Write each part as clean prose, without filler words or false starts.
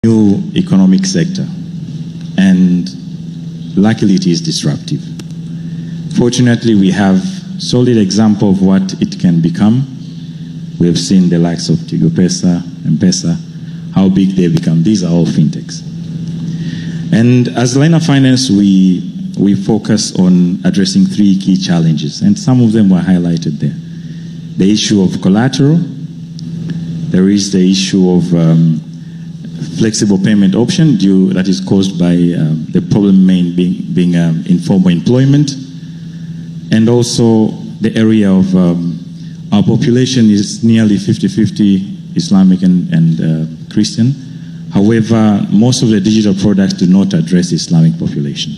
new economic sector, and luckily it is disruptive. Fortunately, we have solid example of what it can become. We have seen the likes of Tigo Pesa, M-Pesa, how big they become. These are all fintechs. And as line of finance, we focus on addressing three key challenges, and some of them were highlighted there. The issue of collateral, there is the issue of flexible payment option that is caused by the problem being informal employment, and also the area of our population is nearly 50-50 Islamic and Christian. However, most of the digital products do not address the Islamic population.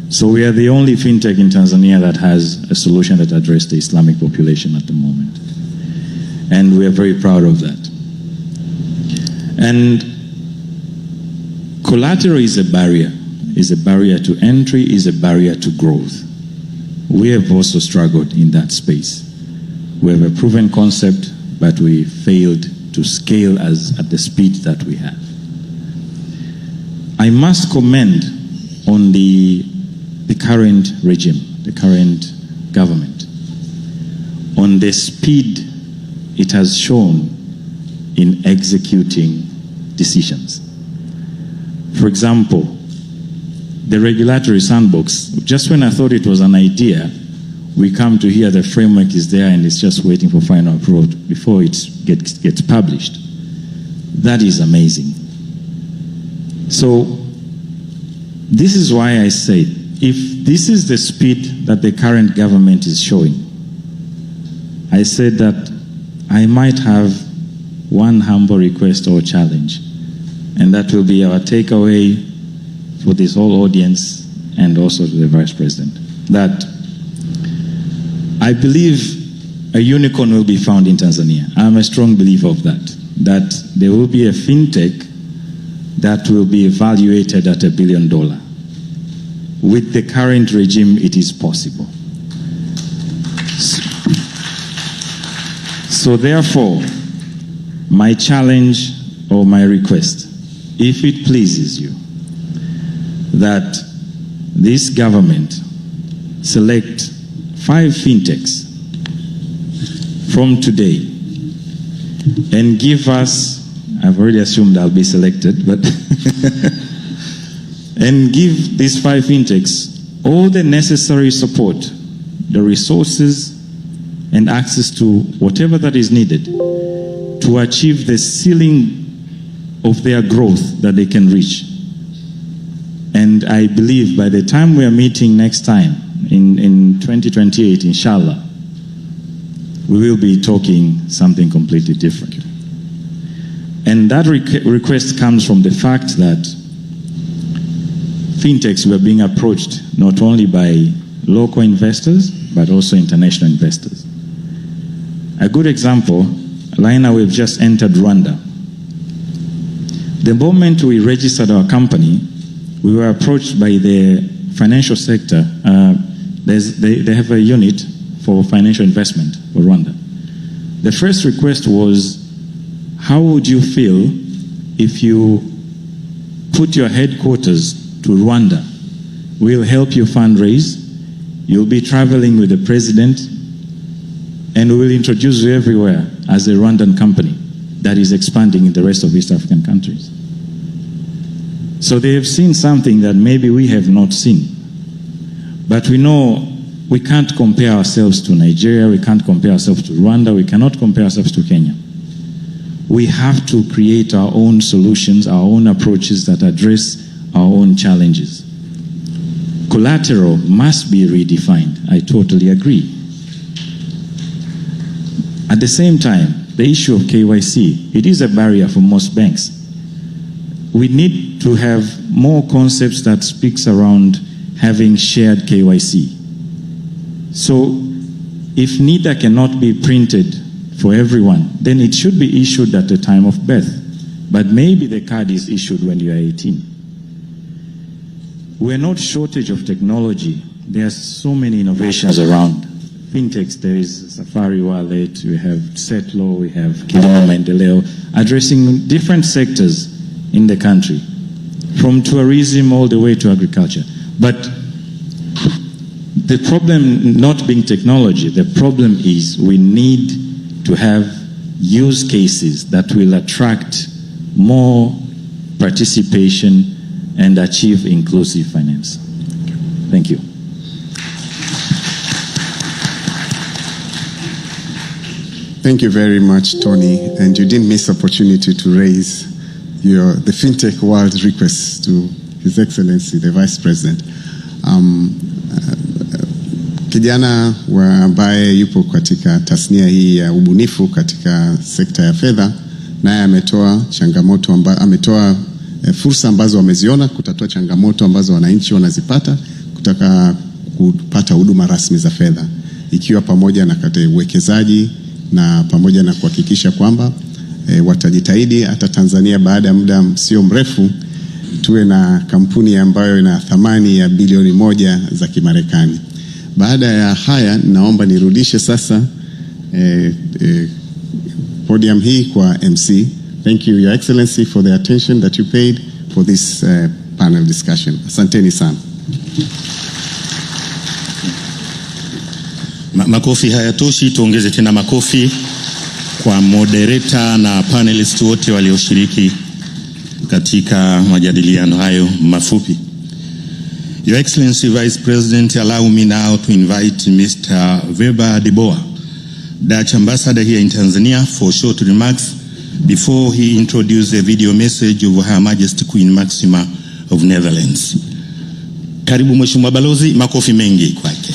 So we are the only fintech in Tanzania that has a solution that addresses the Islamic population at the moment. And we are very proud of that. And collateral is a barrier to entry, is a barrier to growth. We have also struggled in that space. We have a proven concept, but we failed to scale at the speed that we have. I must commend on the current regime, the current government, on the speed it has shown in executing decisions. For example, the regulatory sandbox, just when I thought it was an idea, we come to hear the framework is there and it's just waiting for final approval before it gets published. That is amazing. So this is why I say, if this is the speed that the current government is showing, I said that I might have one humble request or challenge, and that will be our takeaway for this whole audience and also to the Vice President, that I believe a unicorn will be found in Tanzania. I'm a strong believer of that there will be a fintech that will be evaluated at $1 billion. With the current regime, it is possible. So therefore, my challenge or my request, if it pleases you, that this government select 5 fintechs from today and give us, I've already assumed I'll be selected, but and give these 5 fintechs all the necessary support, the resources and access to whatever that is needed to achieve the ceiling of their growth that they can reach. And I believe by the time we are meeting next time, in 2028, inshallah, we will be talking something completely different. And that request comes from the fact that fintechs were being approached not only by local investors, but also international investors. A good example, Laina, we've just entered Rwanda. The moment we registered our company, we were approached by the financial sector. They have a unit for financial investment for Rwanda. The first request was, how would you feel if you put your headquarters to Rwanda? We'll help you fundraise. You'll be traveling with the president, and we will introduce you everywhere as a Rwandan company that is expanding in the rest of East African countries. So they have seen something that maybe we have not seen. But we know we can't compare ourselves to Nigeria, we can't compare ourselves to Rwanda, we cannot compare ourselves to Kenya. We have to create our own solutions, our own approaches that address our own challenges. Collateral must be redefined. I totally agree. At the same time, the issue of KYC, it is a barrier for most banks. We need to have more concepts that speaks around having shared KYC. So if NIDA cannot be printed for everyone, then it should be issued at the time of birth. But maybe the card is issued when you are 18. We're not shortage of technology. There are so many innovations around. Fintechs, there is Safari Wallet, we have Setlo, we have Kilimo Maendeleo, addressing different sectors in the country, from tourism all the way to agriculture. But the problem not being technology, the problem is we need to have use cases that will attract more participation and achieve inclusive finance. Thank you. Thank you very much, Tony. And you didn't miss opportunity to raise the FinTech World request to His Excellency, the Vice President. Kijana ambaye yupo katika tasnia hii ya ubunifu katika sekta ya fedha, naye ametoa changamoto ametoa fursa ambazo wameziona kutatua changamoto ambazo wananchi wanazipata kutaka kupata huduma rasmi za fedha, ikiwa pamoja na uwekezaji na pamoja na kuhakikisha kwamba watajitahidi hata Tanzania baada ya muda sio mrefu tuwe na kampuni ambayo ina thamani ya bilioni 1 za Kimarekani. Baada ya haya naomba nirudishe sasa podium hii kwa MC. Thank you, Your Excellency, for the attention that you paid for this panel discussion. Asanteni sana. Makofi hayatoshi, tuongeze tena makofi kwa moderator na panelists wote walioshiriki katika majadiliano hayo mafupi. Your Excellency Vice President, allow me now to invite Mr. Weber de Boer, Dutch Ambassador here in Tanzania, for short remarks before he introduces a video message of Her Majesty Queen Maxima of Netherlands. Karibu Mheshimiwa Balozi, makofi mengi kwake.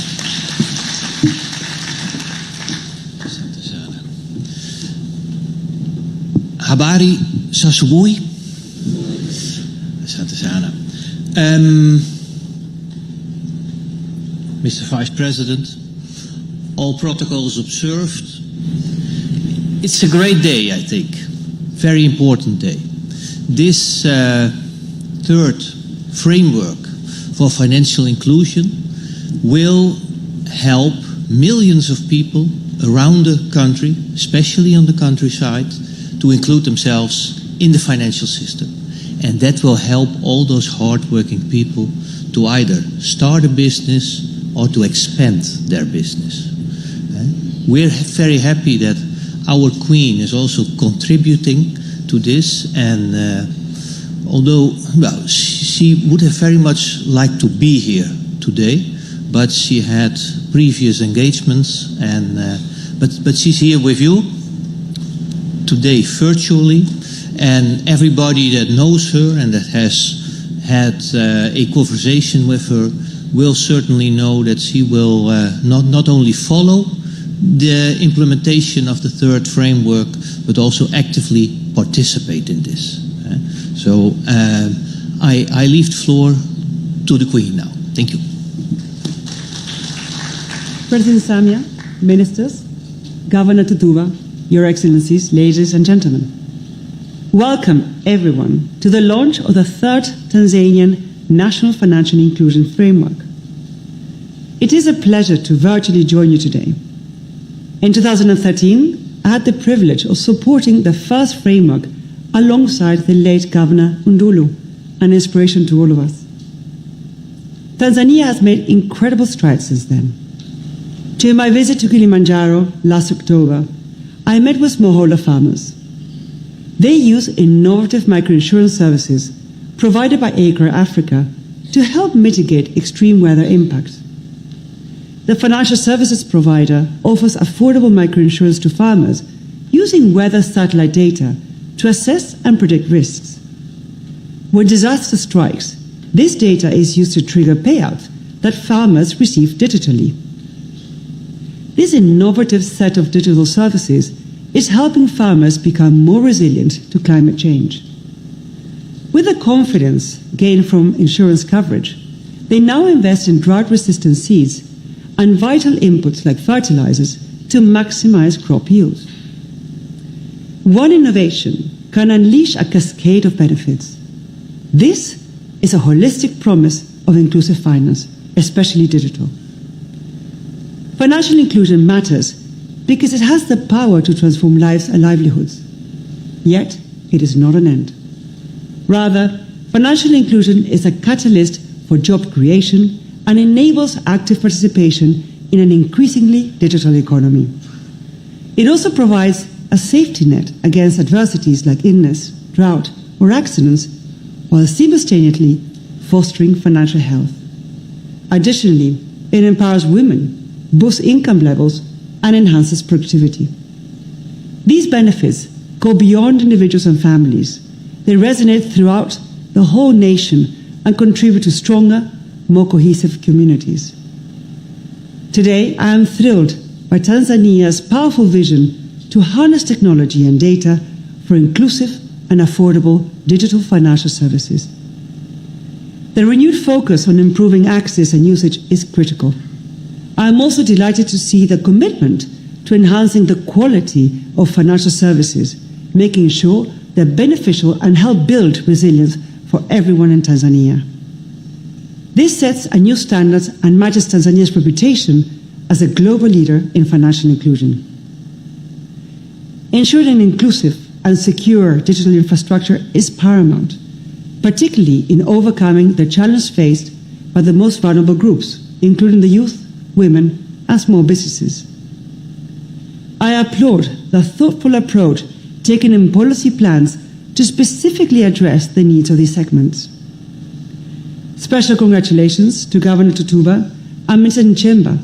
Habari za asubuhi. Asante sana. Mr. Vice President, all protocols observed. It's a great day, I think. Very important day. This third framework for financial inclusion will help millions of people around the country, especially on the countryside, to include themselves in the financial system. And that will help all those hard-working people to either start a business or to expand their business. We're very happy that our Queen is also contributing to this, and although she would have very much liked to be here today, but she had previous engagements, and but she's here with you today virtually, and everybody that knows her and that has had a conversation with her will certainly know that she will not only follow the implementation of the third framework, but also actively participate in this. So I leave the floor to the Queen now. Thank you. President Samia, Ministers, Governor Tatu, Your Excellencies, ladies and gentlemen. Welcome everyone to the launch of the third Tanzanian National Financial Inclusion Framework. It is a pleasure to virtually join you today. In 2013, I had the privilege of supporting the first framework alongside the late Governor Ndulu, an inspiration to all of us. Tanzania has made incredible strides since then. During my visit to Kilimanjaro last October, I met with smallholder farmers. They use innovative microinsurance services provided by Acre Africa to help mitigate extreme weather impacts. The financial services provider offers affordable microinsurance to farmers using weather satellite data to assess and predict risks. When disaster strikes, this data is used to trigger payouts that farmers receive digitally. This innovative set of digital services is helping farmers become more resilient to climate change. With the confidence gained from insurance coverage, they now invest in drought-resistant seeds and vital inputs like fertilizers to maximize crop yields. One innovation can unleash a cascade of benefits. This is a holistic promise of inclusive finance, especially digital. Financial inclusion matters because it has the power to transform lives and livelihoods. Yet, it is not an end. Rather, financial inclusion is a catalyst for job creation and enables active participation in an increasingly digital economy. It also provides a safety net against adversities like illness, drought, or accidents, while simultaneously fostering financial health. Additionally, it empowers women, boosts income levels, and enhances productivity. These benefits go beyond individuals and families. They resonate throughout the whole nation and contribute to stronger, more cohesive communities. Today, I am thrilled by Tanzania's powerful vision to harness technology and data for inclusive and affordable digital financial services. The renewed focus on improving access and usage is critical. I am also delighted to see the commitment to enhancing the quality of financial services, making sure they're beneficial and help build resilience for everyone in Tanzania. This sets a new standard and matches Tanzania's reputation as a global leader in financial inclusion. Ensuring an inclusive and secure digital infrastructure is paramount, particularly in overcoming the challenges faced by the most vulnerable groups, including the youth, women, and small businesses. I applaud the thoughtful approach taken in policy plans to specifically address the needs of these segments. Special congratulations to Governor Tutuba and Minister Nchemba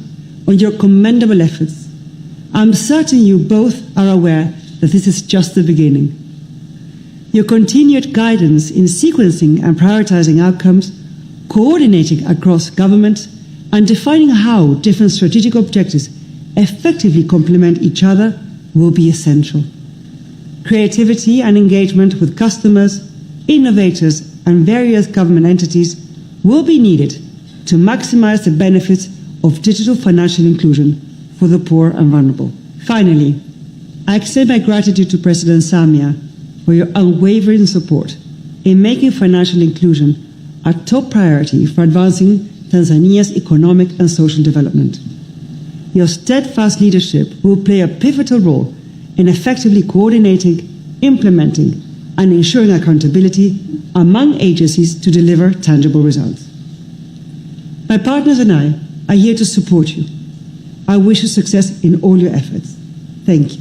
on your commendable efforts. I'm certain you both are aware that this is just the beginning. Your continued guidance in sequencing and prioritizing outcomes, coordinating across government, and defining how different strategic objectives effectively complement each other will be essential. Creativity and engagement with customers, innovators, and various government entities will be needed to maximize the benefits of digital financial inclusion for the poor and vulnerable. Finally, I extend my gratitude to President Samia for your unwavering support in making financial inclusion a top priority for advancing Tanzania's economic and social development. Your steadfast leadership will play a pivotal role in effectively coordinating, implementing, and ensuring accountability among agencies to deliver tangible results. My partners and I are here to support you. I wish you success in all your efforts. Thank you.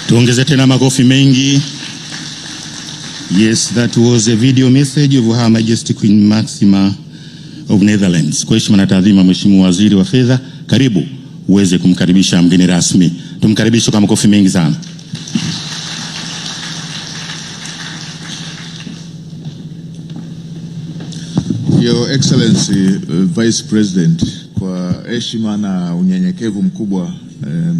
Tuongeze tena makofi mengi. Yes, that was a video message of Her Majesty Queen Maxima of Netherlands. Kwa heshima na taadhima, Mheshimiwa Waziri wa Fedha, karibu uweze kumkaribisha mgeni rasmi. Tumkaribishe kwa makofi mengi sana. Your Excellency, Vice President, kwa heshima na unyenyekevu mkubwa,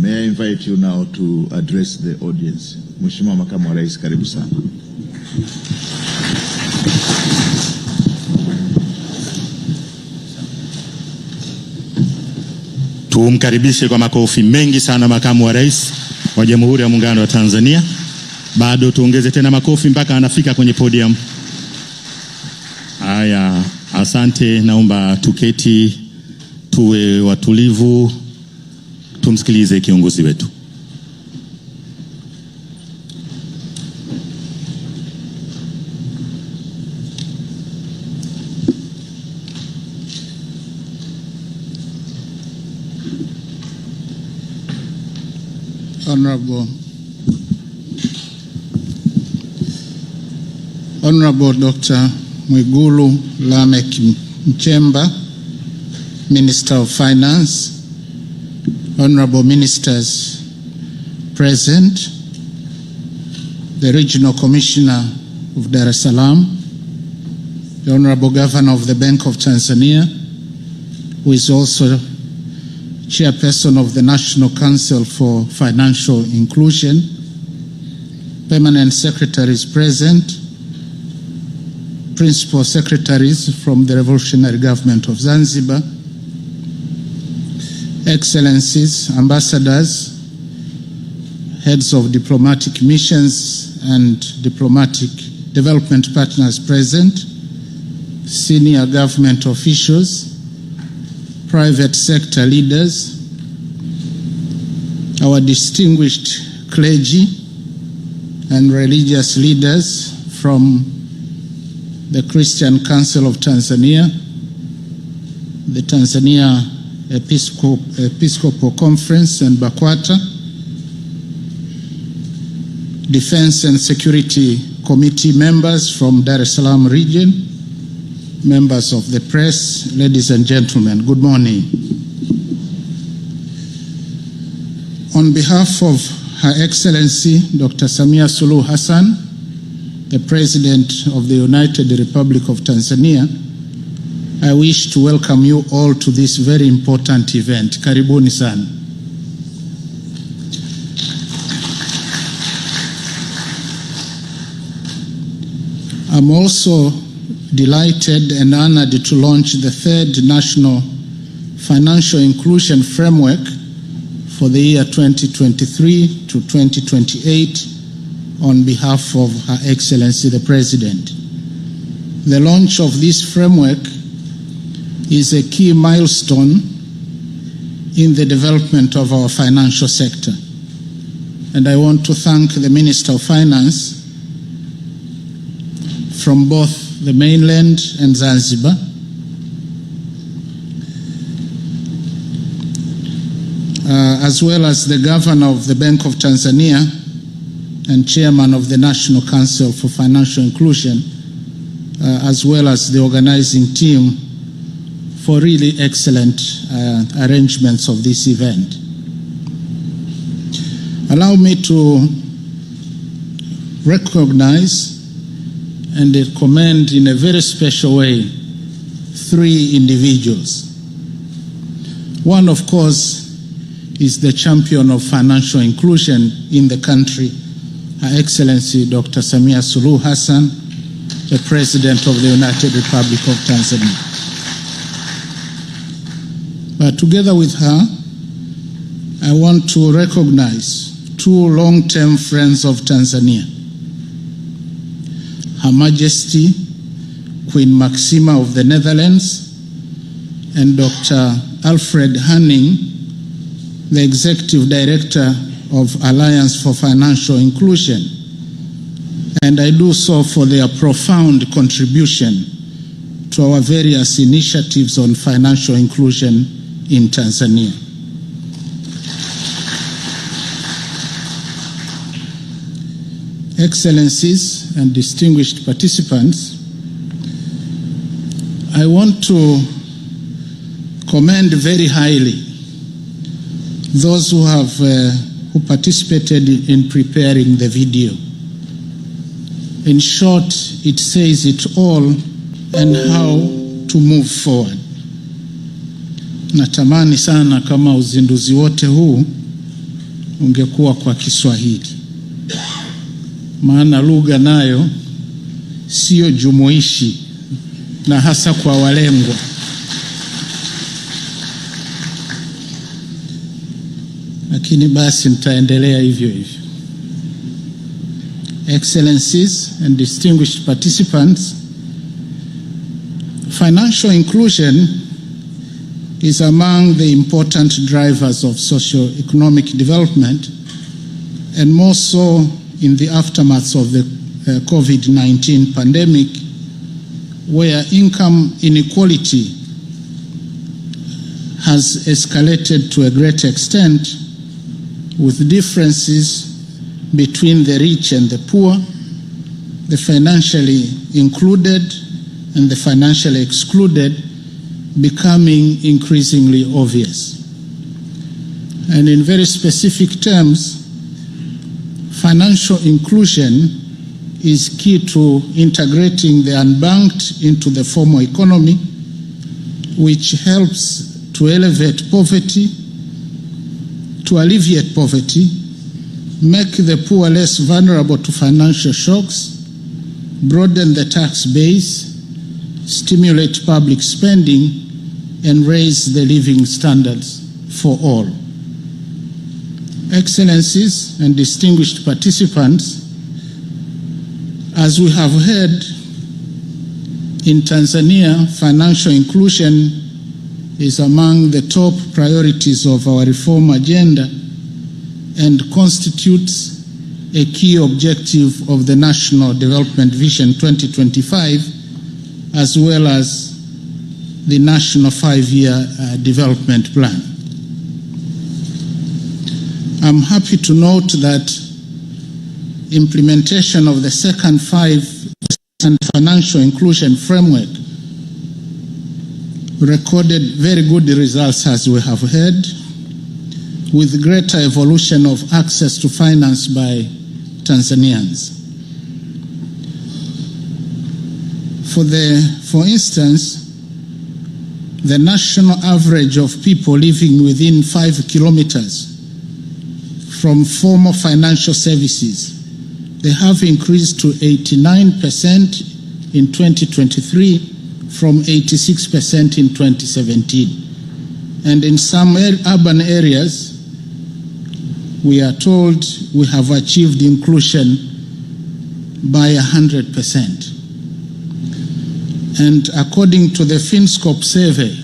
may I invite you now to address the audience. Mheshimiwa Makamu wa Rais, karibu sana. Tumkaribishe kwa makofi mengi sana Makamu wa Rais wa Jamhuri ya Muungano wa Tanzania. Bado tuongeze tena makofi mpaka anafika kwenye podium. Haya, asante. Naomba tuketi, tuwe watulivu, tumsikilize kiongozi wetu. Honorable Dr. Mwigulu Lameck Nchemba, Minister of Finance, Honorable Ministers present, the Regional Commissioner of Dar es Salaam, the Honorable Governor of the Bank of Tanzania, who is also Chairperson of the National Council for Financial Inclusion, Permanent Secretaries present, Principal Secretaries from the Revolutionary Government of Zanzibar, Excellencies, Ambassadors, Heads of Diplomatic Missions and Diplomatic Development Partners present, Senior Government Officials, Private Sector Leaders, our distinguished clergy, and religious leaders from the Christian Council of Tanzania, the Tanzania Episcopal Conference and BAKWATA, Defense and Security Committee members from Dar es Salaam region, members of the press, ladies and gentlemen, good morning. On behalf of Her Excellency Dr. Samia Suluhu Hassan, the President of the United Republic of Tanzania, I wish to welcome you all to this very important event. Karibuni sana. I'm also delighted and honored to launch the third National Financial Inclusion Framework for the year 2023 to 2028 on behalf of Her Excellency the President. The launch of this framework is a key milestone in the development of our financial sector. And I want to thank the Minister of Finance from both the mainland and Zanzibar, as well as the Governor of the Bank of Tanzania and Chairman of the National Council for Financial Inclusion, as well as the organizing team for really excellent arrangements of this event. Allow me to recognize and commend in a very special way 3 individuals. One, of course, is the champion of financial inclusion in the country, Her Excellency Dr. Samia Suluhu Hassan, the President of the United Republic of Tanzania. But together with her, I want to recognize 2 long-term friends of Tanzania, Her Majesty Queen Maxima of the Netherlands and Dr. Alfred Hanning, the Executive Director of Alliance for Financial Inclusion, and I do so for their profound contribution to our various initiatives on financial inclusion in Tanzania. Excellencies and distinguished participants, I want to commend very highly those who participated in preparing the video. In short, it says it all and how to move forward. Natamani sana kama uzinduzi wote huu ungekuwa kwa Kiswahili, maana lugha nayo sio jumuishi na hasa kwa walengwa. Lakini basi nitaendelea hivyo hivyo. Excellencies and distinguished participants, financial inclusion is among the important drivers of socio-economic development, and more so in the aftermath of the COVID-19 pandemic, where income inequality has escalated to a great extent, with differences between the rich and the poor, the financially included and the financially excluded becoming increasingly obvious. And in very specific terms, financial inclusion is key to integrating the unbanked into the formal economy, which helps to elevate poverty, to alleviate poverty, make the poor less vulnerable to financial shocks, broaden the tax base, stimulate public spending, and raise the living standards for all. Excellencies and distinguished participants, as we have heard, in Tanzania, financial inclusion is among the top priorities of our reform agenda and constitutes a key objective of the National Development Vision 2025, as well as the National 5-Year Development Plan. I'm happy to note that implementation of the second 5% financial inclusion framework recorded very good results, as we have heard, with greater evolution of access to finance by Tanzanians. For instance, the national average of people living within 5 kilometers from formal financial services, they have increased to 89% in 2023 from 86% in 2017. And in some urban areas, we are told we have achieved inclusion by 100%. And according to the FinScope survey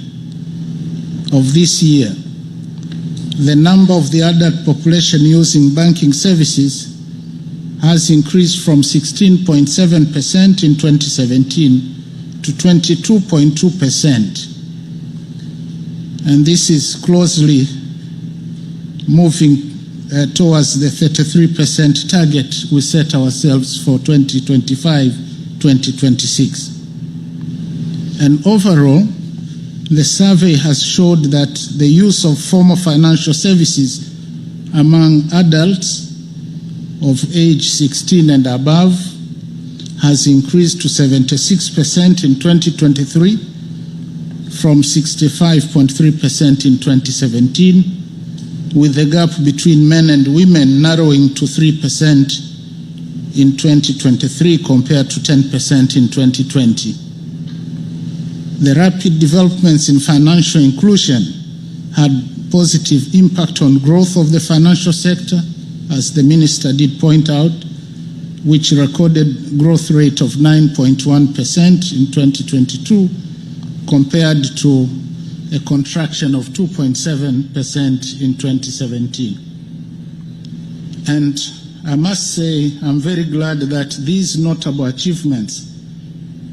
of this year, the number of the adult population using banking services has increased from 16.7% in 2017 to 22.2%. And this is closely moving towards the 33% target we set ourselves for 2025-2026. And overall, the survey has showed that the use of formal financial services among adults of age 16 and above has increased to 76% in 2023 from 65.3% in 2017, with the gap between men and women narrowing to 3% in 2023 compared to 10% in 2020. The rapid developments in financial inclusion had positive impact on growth of the financial sector, as the minister did point out, which recorded growth rate of 9.1% in 2022 compared to a contraction of 2.7% in 2017. And I must say I'm very glad that these notable achievements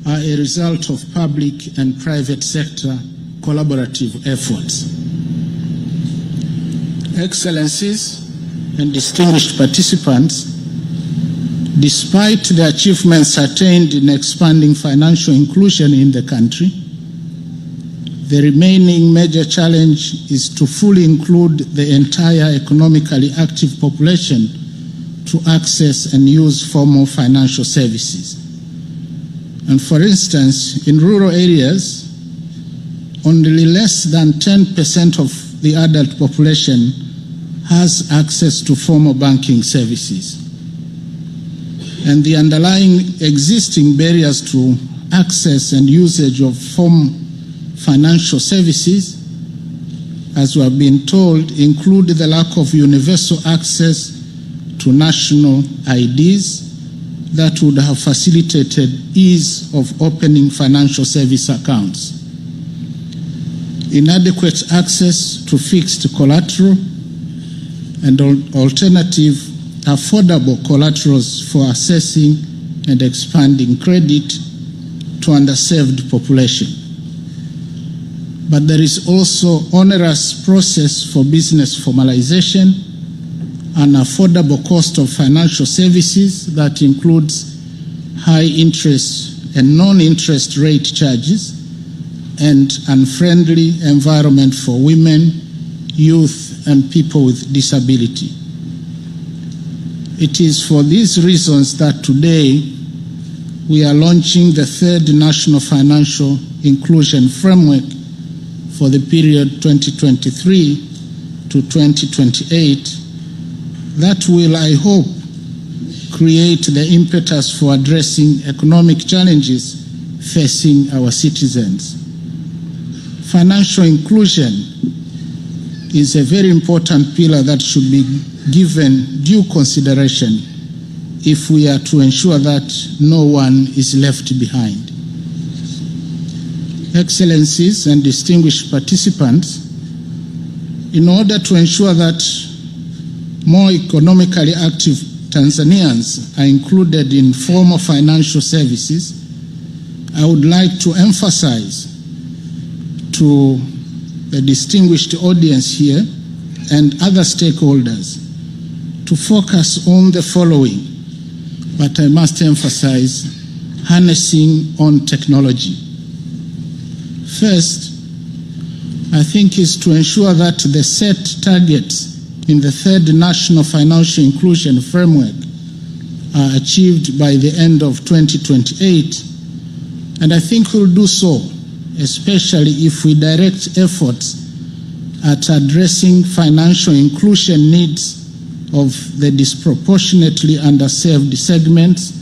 are a result of public and private sector collaborative efforts. Excellencies and distinguished participants, despite the achievements attained in expanding financial inclusion in the country, the remaining major challenge is to fully include the entire economically active population to access and use formal financial services. And for instance, in rural areas, only less than 10% of the adult population has access to formal banking services. And the underlying existing barriers to access and usage of formal financial services, as we have been told, include the lack of universal access to national IDs that would have facilitated ease of opening financial service accounts, inadequate access to fixed collateral, and alternative affordable collaterals for assessing and expanding credit to underserved population. But there is also onerous process for business formalization, an affordable cost of financial services that includes high interest and non-interest rate charges, and unfriendly environment for women, youth, and people with disability. It is for these reasons that today we are launching the third National Financial Inclusion Framework for the period 2023 to 2028 that will, I hope, create the impetus for addressing economic challenges facing our citizens. Financial inclusion is a very important pillar that should be given due consideration if we are to ensure that no one is left behind. Excellencies and distinguished participants, in order to ensure that more economically active Tanzanians are included in formal financial services, I would like to emphasize to the distinguished audience here and other stakeholders to focus on the following, but I must emphasize harnessing on technology. First, I think is to ensure that the set targets in the third National Financial Inclusion Framework are achieved by the end of 2028, and I think we'll do so, especially if we direct efforts at addressing financial inclusion needs of the disproportionately underserved segments,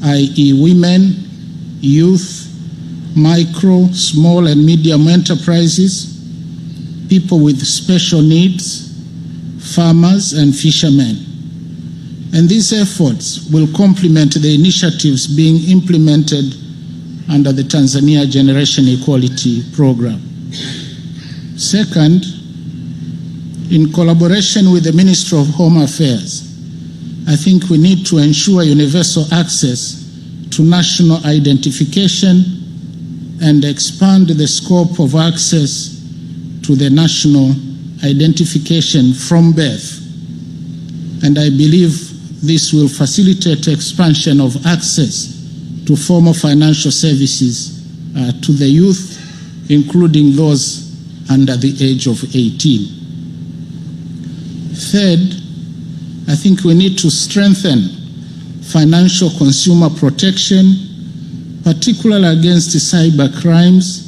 i.e. women, youth, micro, small and medium enterprises, people with special needs, farmers and fishermen. And these efforts will complement the initiatives being implemented under the Tanzania Generation Equality Program. Second, in collaboration with the Ministry of Home Affairs, I think we need to ensure universal access to national identification and expand the scope of access to the national identification from birth. And I believe this will facilitate expansion of access to formal financial services to the youth, including those under the age of 18. Third, I think we need to strengthen financial consumer protection, particularly against cyber crimes,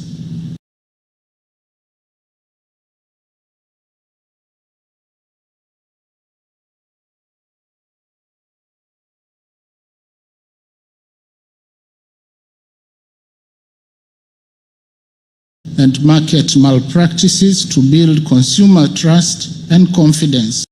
and market malpractices to build consumer trust and confidence.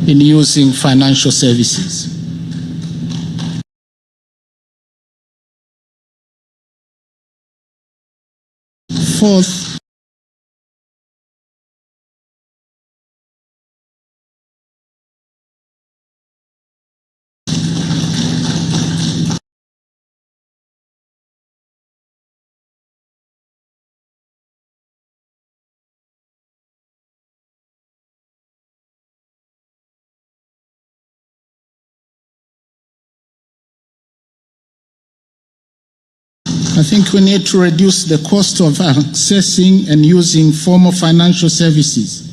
In using financial services. Fourth, I think we need to reduce the cost of accessing and using formal financial services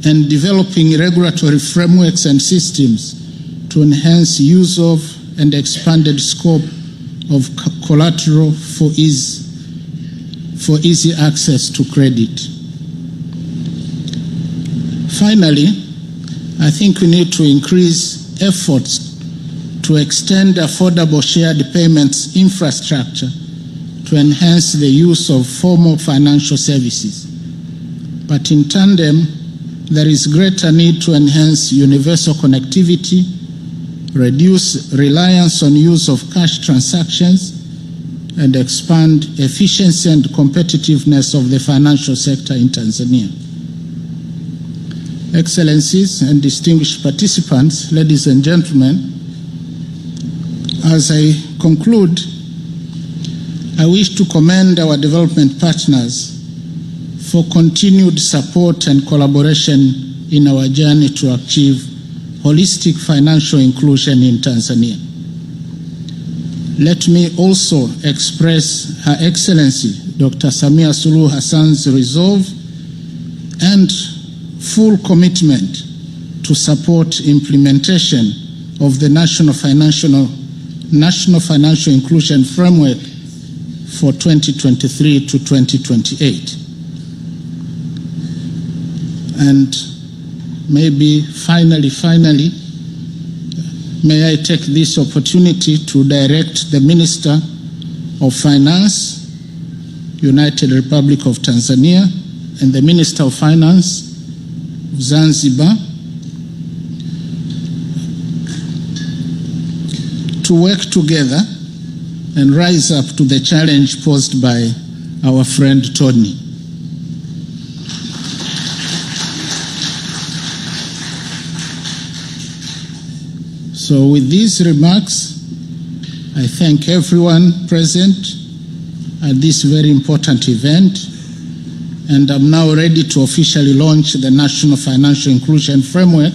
and developing regulatory frameworks and systems to enhance use of and expanded scope of collateral for easy access to credit. Finally, I think we need to increase efforts to extend affordable shared payments infrastructure to enhance the use of formal financial services. But in tandem, there is greater need to enhance universal connectivity, reduce reliance on use of cash transactions, and expand efficiency and competitiveness of the financial sector in Tanzania. Excellencies and distinguished participants, ladies and gentlemen, as I conclude, I wish to commend our development partners for continued support and collaboration in our journey to achieve holistic financial inclusion in Tanzania. Let me also express Her Excellency Dr. Samia Suluhu Hassan's resolve and full commitment to support implementation of the National Financial Inclusion Framework for 2023 to 2028. And maybe finally, may I take this opportunity to direct the Minister of Finance, United Republic of Tanzania, and the Minister of Finance of Zanzibar to work together and rise up to the challenge posed by our friend Tony. So with these remarks, I thank everyone present at this very important event, and I'm now ready to officially launch the National Financial Inclusion Framework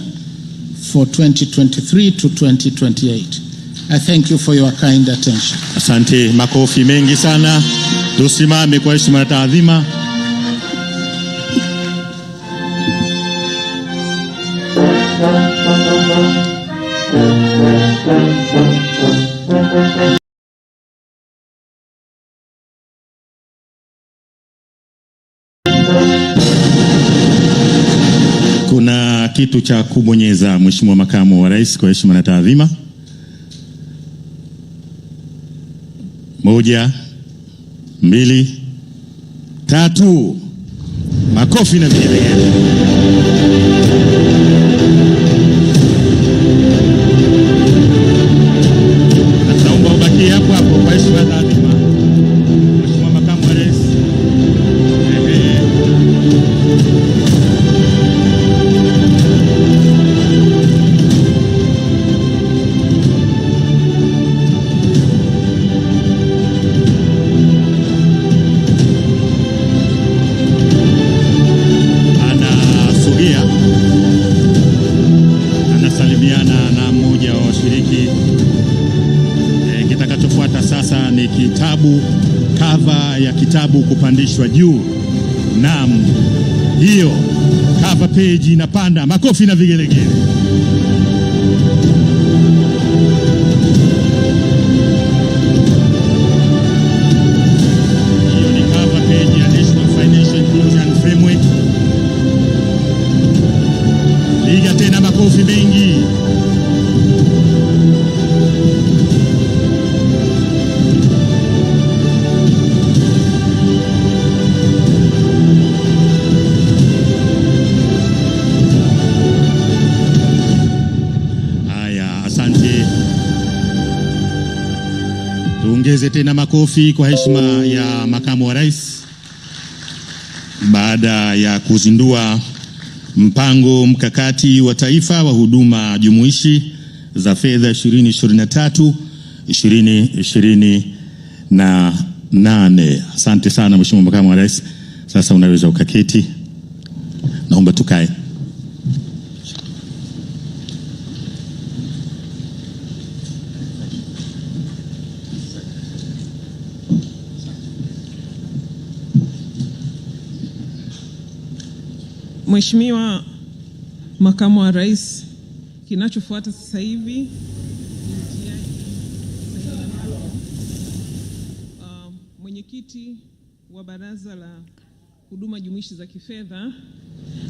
for 2023 to 2028. I thank you for your kind attention. Asante, makofi mengi sana. Tusimame kwa heshima na taadhima. Kuna kitu cha kubonyeza, Mheshimiwa Makamu wa Rais, kwa heshima na taadhima. 1, 2, 3. Makofi na vigelegele. Naomba ubaki hapo hapo kwa heshima na taadhima. Mheshimiwa Makamu wa Rais. Anasalimiana na mmoja wa washiriki. Kitakachofuata sasa ni kitabu, cover ya kitabu kupandishwa juu. Naam, hiyo cover page inapanda. Makofi na vigelegele. Hiyo ni cover page ya National Financial Inclusion Framework. Liga tena makofi mengi. Haya, asante. Tuongeze tena makofi kwa heshima ya Makamu wa Rais baada ya kuzindua Mpango mkakati wa Taifa wa huduma jumuishi za fedha 2023-2028. Asante sana Mheshimiwa Makamu wa Rais. Sasa unaweza ukaketi. Naomba tukae. Mheshimiwa Makamu wa Rais, kinachofuata sasa hivi mwenyekiti wa Baraza la Huduma Jumuishi za Kifedha,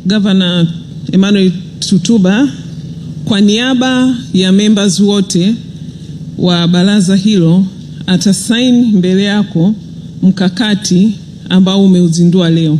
Governor Emmanuel Tutuba, kwa niaba ya members wote wa baraza hilo atasaini mbele yako mkakati ambao umeuzindua leo.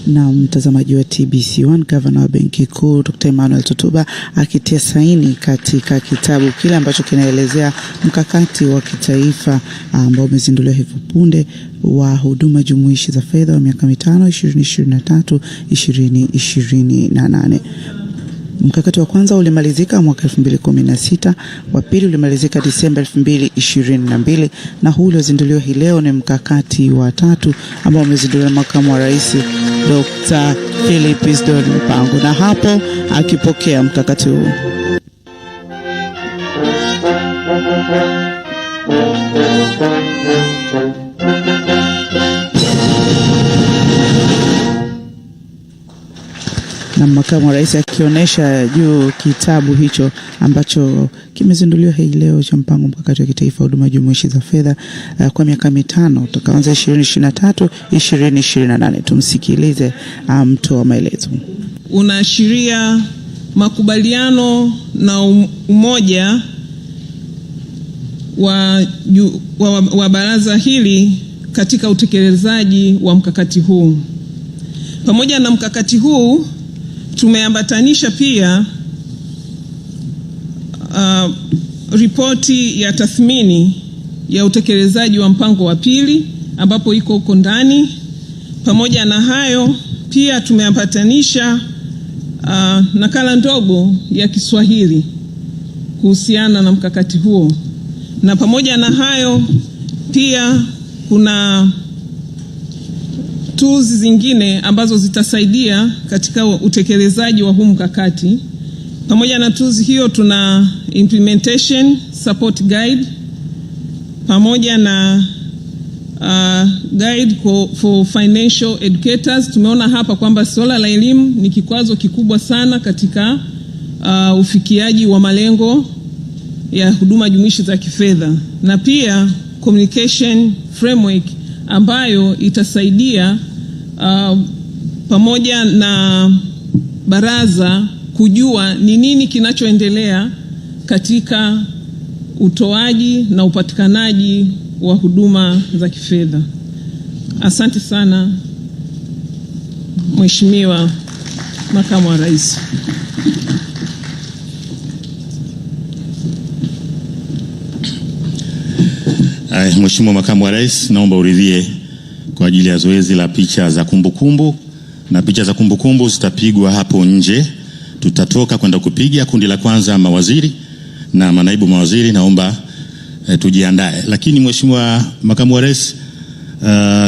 Na mtazamaji wa TBC1, Governor wa Benki Kuu Dr. Emmanuel Tutuba akitia saini katika kitabu kile ambacho kinaelezea mkakati wa kitaifa ambao umezinduliwa hivi punde wa huduma jumuishi za fedha wa miaka 5 2023-2028. Mkakati wa kwanza ulimalizika mwaka 2016, wa pili ulimalizika Disemba 2022, na huu uliozinduliwa hii leo ni mkakati wa tatu ambao umezinduliwa na Makamu wa Rais Dr. Philip Isdor Mpango, na hapo akipokea mkakati huu. na makamu wa rais akionyesha juu kitabu hicho ambacho kimezinduliwa hii leo cha mpango mkakati wa kitaifa huduma jumuishi za fedha kwa miaka mitano utakaanza 2023 2028. Tumsikilize mtoa maelezo. Unaashiria makubaliano na umoja wa baraza hili katika utekelezaji wa mkakati huu. Pamoja na mkakati huu tumeambatanisha pia ripoti ya tathmini ya utekelezaji wa mpango wa pili ambapo iko huko ndani. Pamoja na hayo pia tumeambatanisha nakala ndogo ya Kiswahili kuhusiana na mkakati huo. Na pamoja na hayo pia kuna tools zingine ambazo zitasaidia katika utekelezaji wa huu mkakati. Pamoja na tools hiyo tuna implementation support guide pamoja na guide for financial educators. Tumeona hapa kwamba swala la elimu ni kikwazo kikubwa sana katika ufikiaji wa malengo ya huduma jumuishi za kifedha, na pia communication framework ambayo itasaidia pamoja na baraza kujua ni nini kinachoendelea katika utoaji na upatikanaji wa huduma za kifedha. Asante sana Mheshimiwa Makamu wa Rais. Mheshimiwa Makamu wa Rais, naomba uridhie kwa ajili ya zoezi la picha za kumbukumbu, na picha za kumbukumbu zitapigwa hapo nje. Tutatoka kwenda kupiga kundi la kwanza mawaziri na manaibu mawaziri, naomba tujiandae. Lakini Mheshimiwa Makamu wa Rais,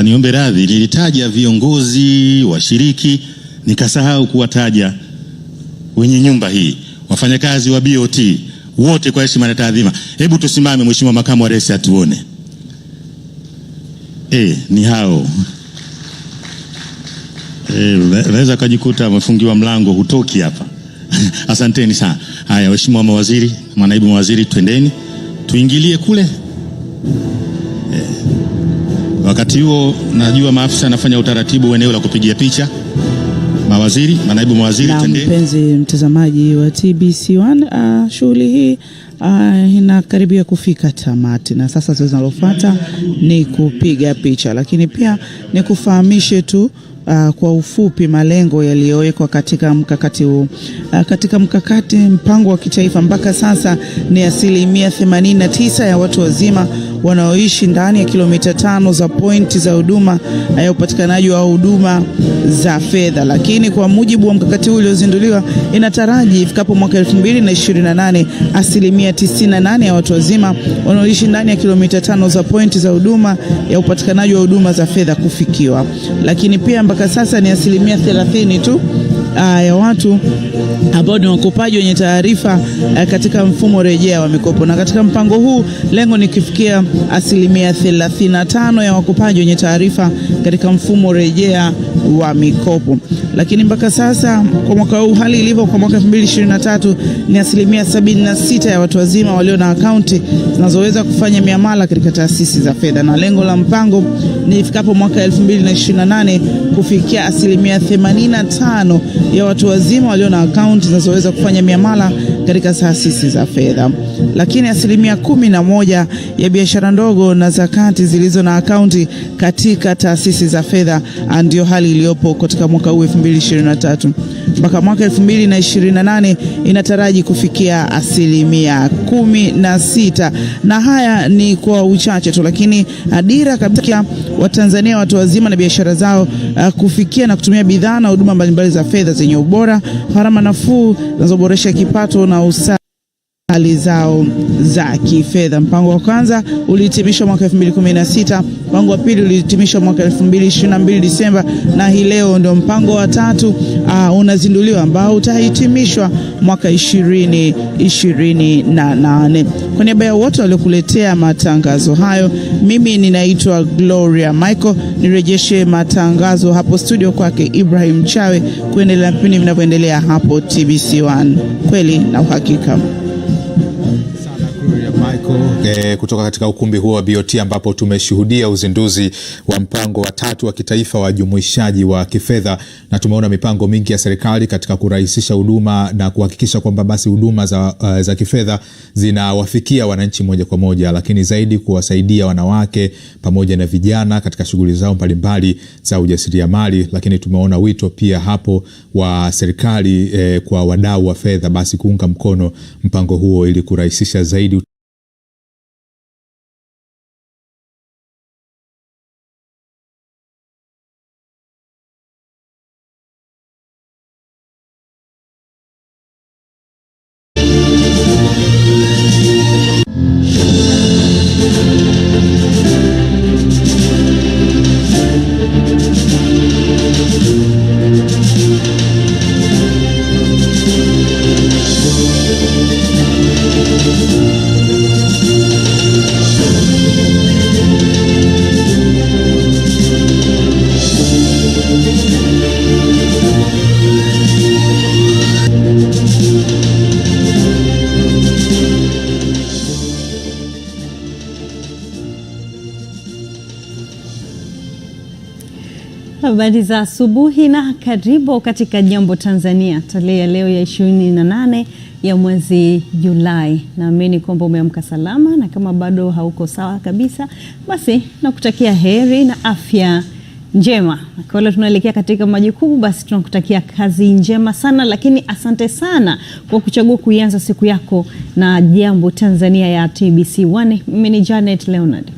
niombe radhi, nilitaja viongozi washiriki nikasahau kuwataja wenye nyumba hii, wafanyakazi wa BOT wote kwa heshima na taadhima. Hebu tusimame Mheshimiwa Makamu wa Rais atuone. Ni hao. Naweza kujikuta mfungiwa mlango hutoki hapa. Asanteni sana. Haya, Mheshimiwa mawaziri, manaibu mawaziri, twendeni tuingilie kule. Wakati huo najua maafisa anafanya utaratibu eneo la kupigia picha. Mawaziri, manaibu mawaziri, twendeni. Mpenzi mtazamaji wa TBC1, shughuli hii inakaribia kufika tamati, na sasa zoezi linalofuata ni kupiga picha, lakini pia ni kufahamishe tu kwa ufupi malengo yaliyowekwa katika mkakati huu. Katika mkakati mpango wa kitaifa mpaka sasa ni 89% ya watu wazima wanaoishi ndani ya kilomita 5 za pointi za huduma ya upatikanaji wa huduma za fedha. Lakini kwa mujibu wa mkakati huu uliozinduliwa, inataraji ifikapo mwaka 2028 98% ya watu wazima wanaoishi ndani ya kilomita 5 za pointi za huduma ya upatikanaji wa huduma za fedha kufikiwa. Lakini pia mpaka sasa ni 30% tu ya watu ambao ni wakopaji wenye taarifa katika mfumo rejea wa mikopo, na katika mpango huu lengo ni kufikia 35% ya wakopaji wenye taarifa katika mfumo rejea wa mikopo. Lakini mpaka sasa kwa mwaka huu hali ilivyo kwa mwaka 2023 ni 76% ya watu wazima walio na akaunti zinazoweza kufanya miamala katika taasisi za fedha, na lengo la mpango ni ifikapo mwaka 2028 kufikia 85% ya watu wazima walio na akaunti zinazoweza kufanya miamala katika taasisi za fedha. Lakini 11% ya biashara ndogo na zakati zilizo na akaunti katika taasisi za fedha ndio hali iliyopo katika mwaka huu 2023. Mpaka mwaka 2028 inataraji kufikia 16%, na haya ni kwa uchache tu, lakini dira kabisa wa Tanzania watu wazima na biashara zao kufikia na kutumia bidhaa na huduma mbalimbali za fedha zenye ubora, gharama nafuu zinazoboresha kipato na usawa hali zao za kifedha. Mpango wa kwanza ulihitimishwa mwaka 2016, mpango wa pili ulihitimishwa mwaka 2022 Disemba, na hii leo ndio mpango wa tatu unazinduliwa ambao utahitimishwa mwaka 2028. Kwa niaba ya wote waliokuletea matangazo hayo, mimi ninaitwa Gloria Michael. Nirejeshe matangazo hapo studio kwake Ibrahim Chawe kuendelea na vipindi vinavyoendelea hapo TBC1. Kweli na uhakika. Michael, kutoka katika ukumbi huo wa BOT ambapo tumeshuhudia uzinduzi wa mpango wa tatu wa kitaifa wa ujumuishaji wa kifedha, na tumeona mipango mingi ya serikali katika kurahisisha huduma na kuhakikisha kwamba basi huduma za kifedha zinawafikia wananchi moja kwa moja, lakini zaidi kuwasaidia wanawake pamoja na vijana katika shughuli zao mbalimbali za ujasiriamali. Lakini tumeona wito pia hapo wa serikali kwa wadau wa fedha basi kuunga mkono mpango huo ili kurahisisha zaidi Habari za asubuhi na karibu katika Jambo Tanzania. Tarehe ya leo ya 28 ya mwezi Julai. Naamini kwamba umeamka salama, na kama bado hauko sawa kabisa, basi nakutakia heri na afya njema. Kwa wale tunaelekea katika majukumu, basi tunakutakia kazi njema sana, lakini asante sana kwa kuchagua kuianza siku yako na Jambo Tanzania ya TBC1. Mimi ni Janet Leonard.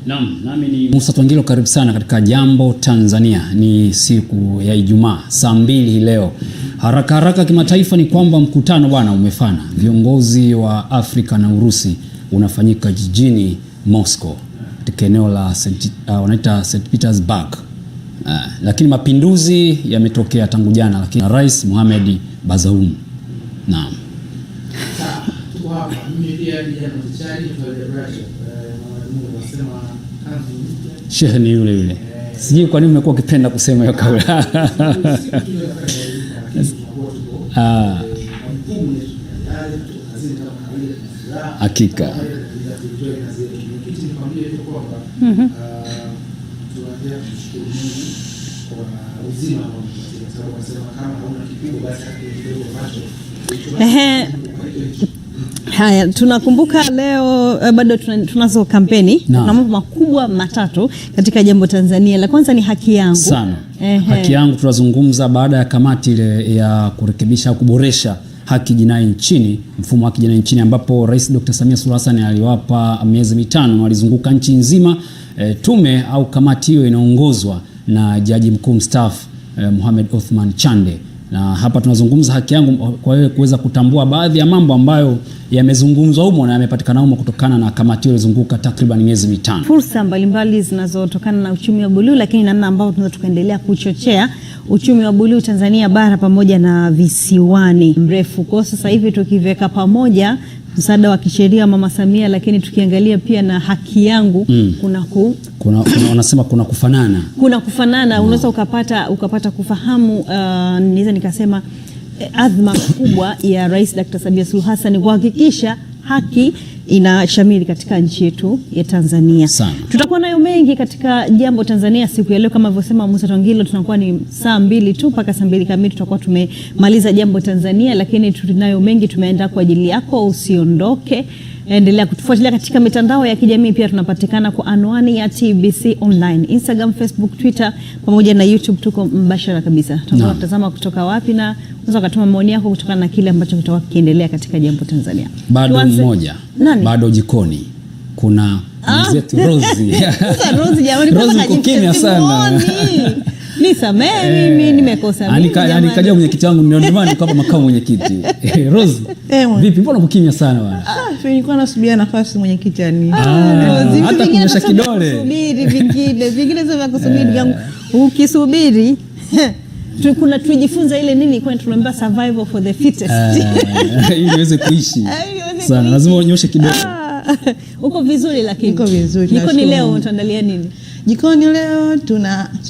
Naam, nami ni Musa Twangilo. Karibu sana katika Jambo Tanzania. Ni siku ya Ijumaa saa 2 leo. Haraka kimataifa ni kwamba mkutano bwana umefana. Viongozi wa Afrika na Urusi unafanyika jijini Moscow katika eneo la wanaita St. Petersburg. Lakini mapinduzi yametokea tangu jana, lakini Rais Mohamed Bazoum. Naam. Tuko hapa. Mimi pia ni Ujumuishaji Shehe ni yule. Sijui kwa nini umekuwa ukipenda kusema hiyo kauli. Hakika. Haya, tunakumbuka leo bado tunazo kampeni na mambo makubwa matatu katika Jambo Tanzania. La kwanza ni haki yangu. Sana. Haki yangu tunazungumza baada ya kamati ile ya kurekebisha au kuboresha haki jinai nchini, mfumo wa haki jinai nchini, ambapo Rais Dr. Samia Suluhu Hassan aliwapa miezi 5 walizunguka nchi nzima. Tume au kamati hiyo inaongozwa na Jaji Mkuu mstaafu Mohamed Othman Chande. Na hapa tunazungumza haki yangu kwa wewe kuweza kutambua baadhi ya mambo ambayo yamezungumzwa humo na yamepatikana humo kutokana na kamati iliyozunguka takriban miezi 5. Fursa mbalimbali zinazotokana na uchumi wa buluu, lakini namna ambayo tunaweza tukaendelea kuchochea uchumi wa buluu Tanzania bara pamoja na visiwani mrefu. Kwa sasa hivi tukiweka pamoja msaada wa kisheria Mama Samia, lakini tukiangalia pia na haki yangu kuna wanasema kuna kufanana. Kuna kufanana, unaweza ukapata kufahamu niweza nikasema azma kubwa ya Rais Dr. Samia Suluhu Hassan kuhakikisha haki inashamiri katika nchi yetu ya Tanzania. Sana. Tutakuwa nayo mengi katika Jambo Tanzania siku ya leo, kama alivyosema Musa Twangilo, tunakuwa ni saa 2 tu mpaka saa 2 kamili tutakuwa tumemaliza Jambo Tanzania, lakini tunayo mengi tumeenda kwa ajili yako. Usiondoke, endelea kutufuatilia katika mitandao ya kijamii. Pia tunapatikana kwa anwani ya TBC Online, Instagram, Facebook, Twitter pamoja na YouTube. Tuko mbashara kabisa. Tunatazama kutoka wapi, na unaweza kutuma maoni yako kutokana na kile ambacho kitakuwa kiendelea katika Jambo Tanzania. Bado mmoja. Bado jikoni. Kuna mzetu Rosie. Rosie jamani, Rosie kimya sana. Nisamehe mimi nimekosa mimi. Alikaja mwenyekiti wangu ndio maana kama makamu mwenyekiti. Rose. Vipi mbona mkimya sana bwana? Nilikuwa nasubia nafasi mwenyekiti yani. Rose, hata kunyosha kidole. Subiri vingine sio kusubiri yangu. Ukisubiri kuna tujifunza ile nini kwani tunaambia survival for the fittest. Ili iweze kuishi. Sana lazima unyoshe kidole. Uko vizuri lakini. Niko vizuri. Jikoni leo utaandalia nini? Jikoni leo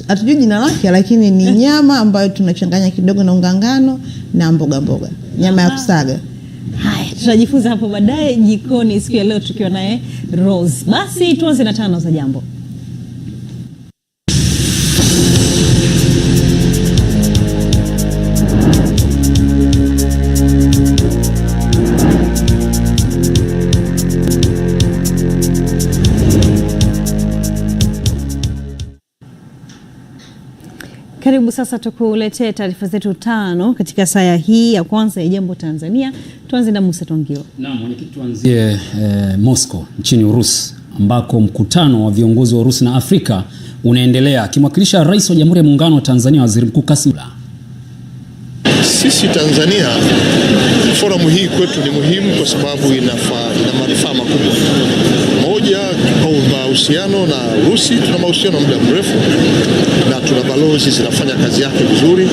hatujui jina lake lakini ni nyama ambayo tunachanganya kidogo na unga ngano na mboga. Nyama ya kusaga. Haya, tutajifunza hapo baadaye jikoni siku ya leo tukiwa naye Rose. Basi tuanze na tano za jambo. Karibu sasa tukuletee taarifa zetu tano katika saa hii ya kwanza ya Jambo Tanzania. Tuanze na Musa Twangio. Naam, mwenyekiti tuanzie Moscow nchini Urusi ambako mkutano wa viongozi wa Urusi na Afrika unaendelea akimwakilisha Rais wa Jamhuri ya Muungano wa Tanzania Waziri Mkuu Kassim. Sisi Tanzania, forum hii kwetu ni muhimu kwa sababu ina manufaa makubwa. Moja, kwa mahusiano na Urusi, tuna mahusiano muda mrefu na tuna balozi zinafanya kazi yake vizuri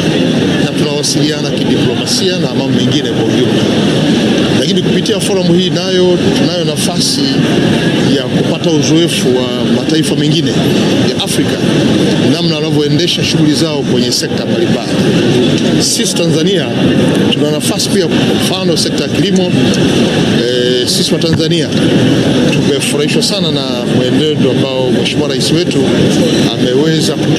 na tunawasiliana kidiplomasia na mambo mengine kwa ujumla. Lakini kupitia forum hii nayo tunayo nafasi ya kupata uzoefu wa mataifa mengine ya Afrika namna wanavyoendesha shughuli zao kwenye sekta mbalimbali. Sisi Tanzania tuna nafasi pia, kwa mfano sekta ya kilimo. Sisi wa Tanzania tumefurahishwa sana na mwenendo ambao Mheshimiwa Rais wetu ameweza kutupa